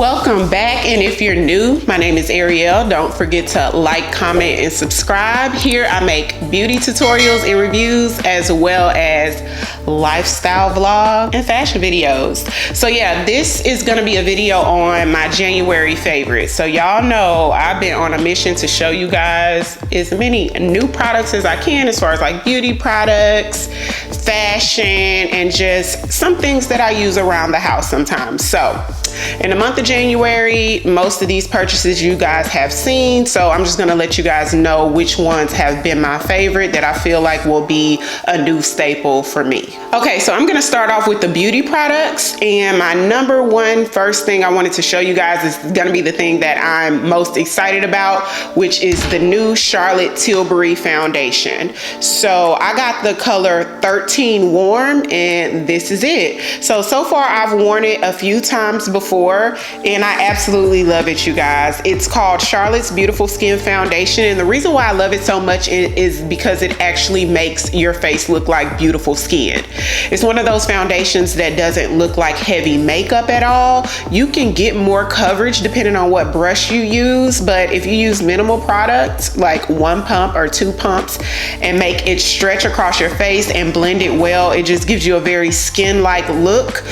Welcome back, and if you're new, my name is Ariel. Don't forget to like, comment, and subscribe. Here I make beauty tutorials and reviews, as well as lifestyle vlog and fashion videos. So yeah, this is gonna be a video on my January favorites. So y'all know I've been on a mission to show you guys as many new products as I can, as far as like beauty products, fashion, and just some things that I use around the house sometimes. So in the month of January, most of these purchases you guys have seen, so I'm just gonna let you guys know which ones have been my favorite that I feel like will be a new staple for me. Okay, so I'm gonna start off with the beauty products, and my number one first thing I wanted to show you guys is gonna be the thing that I'm most excited about, which is the new Charlotte Tilbury foundation. So I got the color 13 Warm, and this is it. So far I've worn it a few times before, and I absolutely love it, you guys. It's called Charlotte's Beautiful Skin Foundation, and the reason why I love it so much is because it actually makes your face look like beautiful skin. It's one of those foundations that doesn't look like heavy makeup at all. You can get more coverage depending on what brush you use, but if you use minimal products like 1 pump or 2 pumps and make it stretch across your face and blend it well, it just gives you a very skin-like look.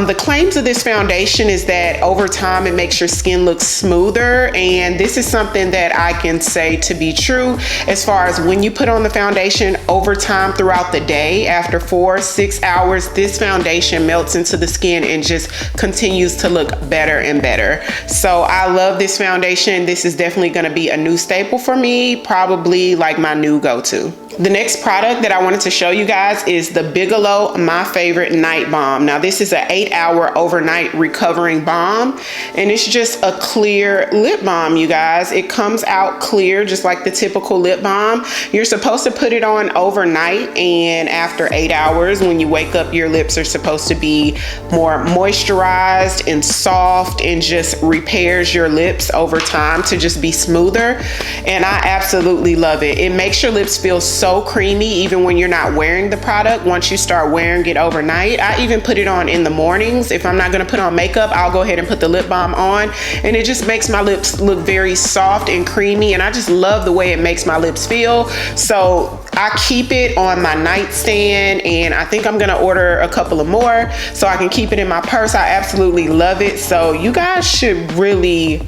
The claims of this foundation is that over time it makes your skin look smoother, and this is something that I can say to be true as far as when you put on the foundation over time throughout the day. After 4-6 hours, this foundation melts into the skin and just continues to look better and better. So I love this foundation. This is definitely going to be a new staple for me, probably like my new go-to. The next product that I wanted to show you guys is the Bigelow My Favorite Night Balm. Now this is an 8-hour overnight recovering balm, and it's just a clear lip balm, you guys. It comes out clear just like the typical lip balm. You're supposed to put it on overnight, and after 8 hours when you wake up, your lips are supposed to be more moisturized and soft, and just repairs your lips over time to just be smoother. And I absolutely love it. It makes your lips feel so creamy even when you're not wearing the product. Once you start wearing it overnight, I even put it on in the mornings. If I'm not going to put on makeup, I'll go ahead and put the lip balm on, and it just makes my lips look very soft and creamy, and I just love the way it makes my lips feel. So I keep it on my nightstand, and I think I'm gonna order a couple of more so I can keep it in my purse. I absolutely love it. So you guys should really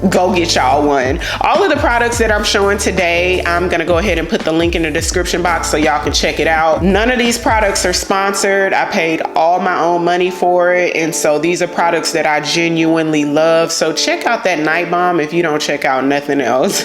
go get y'all one. All of the products that I'm showing today, I'm gonna go ahead and put the link in the description box so y'all can check it out. None of these products are sponsored. I paid all my own money for it, and so these are products that I genuinely love. So check out that night balm if you don't check out nothing else.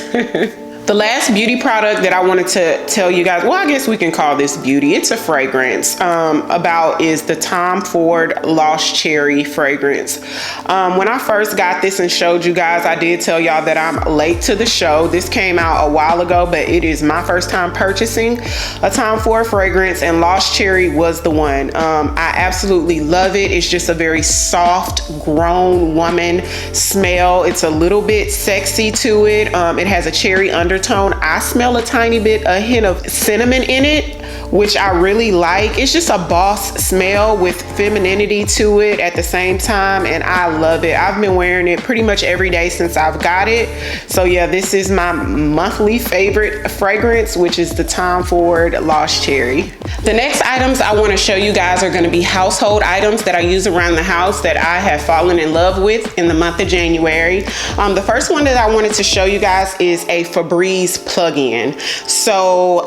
The last beauty product that I wanted to tell you guys, well, I guess we can call this beauty. It's a fragrance is the Tom Ford Lost Cherry fragrance. When I first got this and showed you guys, I did tell y'all that I'm late to the show. This came out a while ago, but it is my first time purchasing a Tom Ford fragrance, and Lost Cherry was the one. I absolutely love it. It's just a very soft, grown woman smell. It's a little bit sexy to it. It has a cherry undertone. I smell a hint of cinnamon in it, which I really like. It's just a boss smell with femininity to it at the same time, and I love it. I've been wearing it pretty much every day since I've got it. So yeah, this is my monthly favorite fragrance, which is the Tom Ford Lost Cherry. The next items I want to show you guys are going to be household items that I use around the house that I have fallen in love with in the month of January. The first one that I wanted to show you guys is a Febreze plug-in. So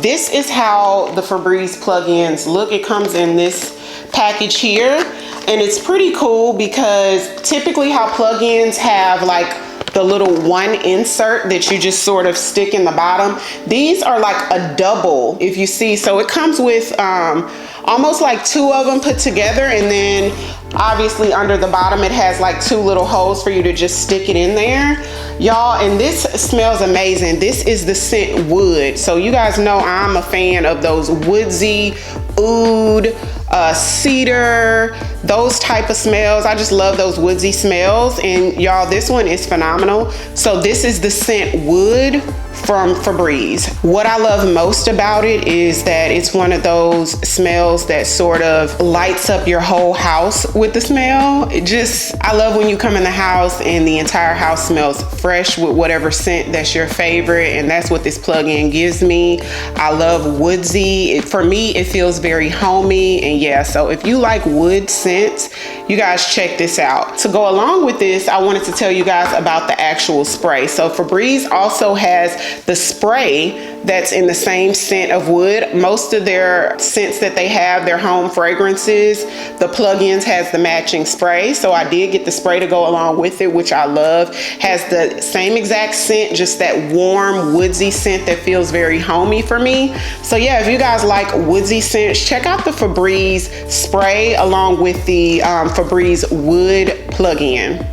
this is how the Febreze plug-ins look. It comes in this package here, and it's pretty cool because typically how plug-ins have like the little one insert that you just sort of stick in the bottom. These are like a double, if you see. So it comes with almost like 2 of them put together, and then obviously under the bottom it has like 2 little holes for you to just stick it in there, y'all. And this smells amazing. This is the scent Wood. So you guys know I'm a fan of those woodsy, oud, cedar, those type of smells. I just love those woodsy smells, and y'all, this one is phenomenal. So this is the scent Wood from Febreze. What I love most about it is that it's one of those smells that sort of lights up your whole house with the smell. I love when you come in the house and the entire house smells fresh with whatever scent that's your favorite, and that's what this plug-in gives me. I love woodsy. For me, it feels very homey, and yeah, so if you like wood scents, you guys check this out. To go along with this, I wanted to tell you guys about the actual spray. So Febreze also has the spray that's in the same scent of wood. Most of their scents that they have, their home fragrances, the plug-ins has the matching spray. So I did get the spray to go along with it, which I love. Has the same exact scent, just that warm woodsy scent that feels very homey for me. So yeah, if you guys like woodsy scents, check out the Febreze spray along with the Febreze wood plug-in.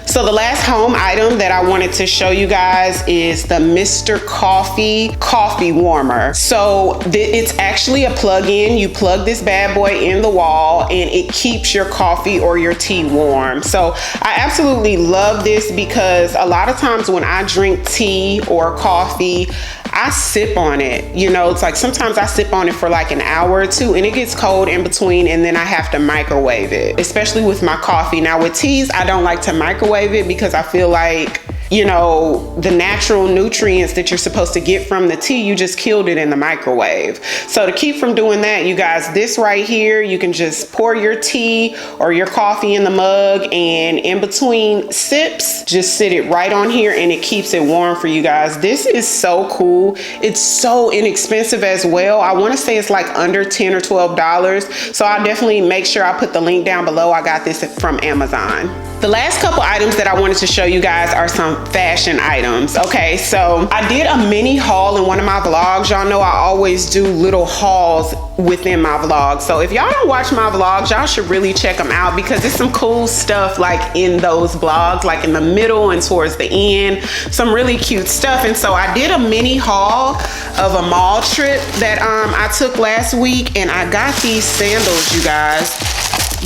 So the last home item that I wanted to show you guys is the Mr. Coffee warmer. So it's actually a plug-in. You plug this bad boy in the wall and it keeps your coffee or your tea warm. So I absolutely love this because a lot of times when I drink tea or coffee, I sip on it. You know, it's like sometimes I sip on it for like an hour or two and it gets cold in between, and then I have to microwave it, especially with my coffee. Now with teas, I don't like to microwave it because I feel like, you know, the natural nutrients that you're supposed to get from the tea, you just killed it in the microwave. So to keep from doing that, you guys, this right here, you can just pour your tea or your coffee in the mug, and in between sips, just sit it right on here and it keeps it warm for you guys. This is so cool. It's so inexpensive as well. I want to say it's like under $10 or $12. So I'll definitely make sure I put the link down below. I got this from Amazon. The last couple items that I wanted to show you guys are some fashion items. Okay, so I did a mini haul in one of my vlogs. Y'all know I always do little hauls within my vlogs. So if y'all don't watch my vlogs, y'all should really check them out because there's some cool stuff like in those vlogs, like in the middle and towards the end, some really cute stuff. And so I did a mini haul of a mall trip that I took last week, and I got these sandals, you guys.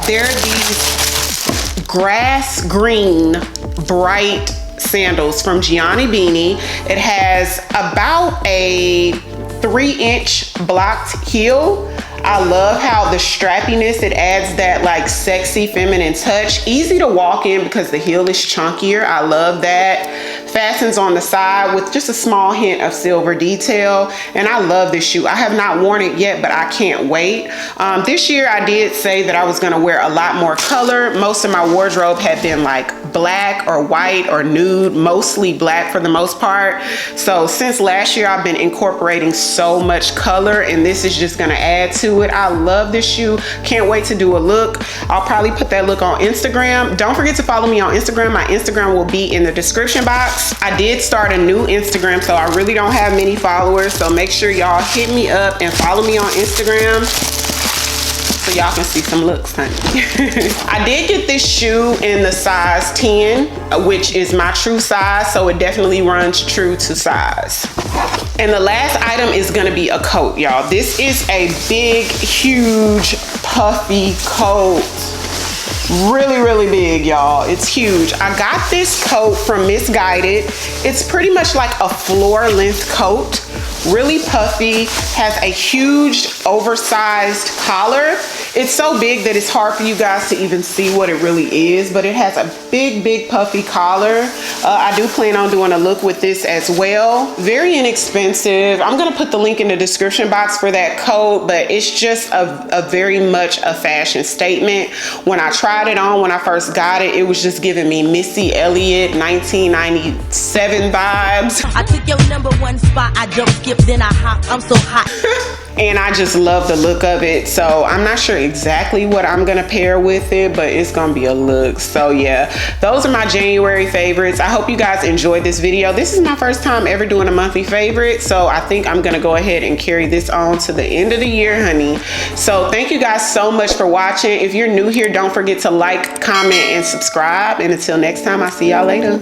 They're these grass green bright sandals from Giani Bini. It has about a 3-inch blocked heel. I love how the strappiness, it adds that like sexy feminine touch. Easy to walk in because the heel is chunkier. I love that. Fastens on the side with just a small hint of silver detail, and I love this shoe. I have not worn it yet, but I can't wait. This year I did say that I was gonna wear a lot more color. Most of my wardrobe had been like black or white or nude, mostly black for the most part. So since last year I've been incorporating so much color, and this is just gonna add to it. I love this shoe. Can't wait to do a look. I'll probably put that look on Instagram. Don't forget to follow me on Instagram. My Instagram will be in the description box. I did start a new Instagram, so I really don't have many followers, so make sure y'all hit me up and follow me on Instagram so y'all can see some looks, honey. I did get this shoe in the size 10, which is my true size, so it definitely runs true to size. And the last item is gonna be a coat, y'all. This is a big, huge, puffy coat. Really, really big, y'all. It's huge. I got this coat from Misguided. It's pretty much like a floor length coat. Really puffy, has a huge oversized collar. It's so big that it's hard for you guys to even see what it really is, but it has a big, big puffy collar. I do plan on doing a look with this as well. Very inexpensive. I'm gonna put the link in the description box for that coat, but it's just a very much a fashion statement. When I tried it on, when I first got it, it was just giving me Missy Elliott 1997 vibes. I took your #1 spot, I jump, skip, then I hop, I'm so hot. And I just love the look of it. So I'm not sure exactly what I'm gonna pair with it, but it's gonna be a look. So yeah, those are my January favorites. I hope you guys enjoyed this video. This is my first time ever doing a monthly favorite, so I think I'm gonna go ahead and carry this on to the end of the year, honey. So thank you guys so much for watching. If you're new here, don't forget to like, comment, and subscribe. And until next time, I'll see y'all later.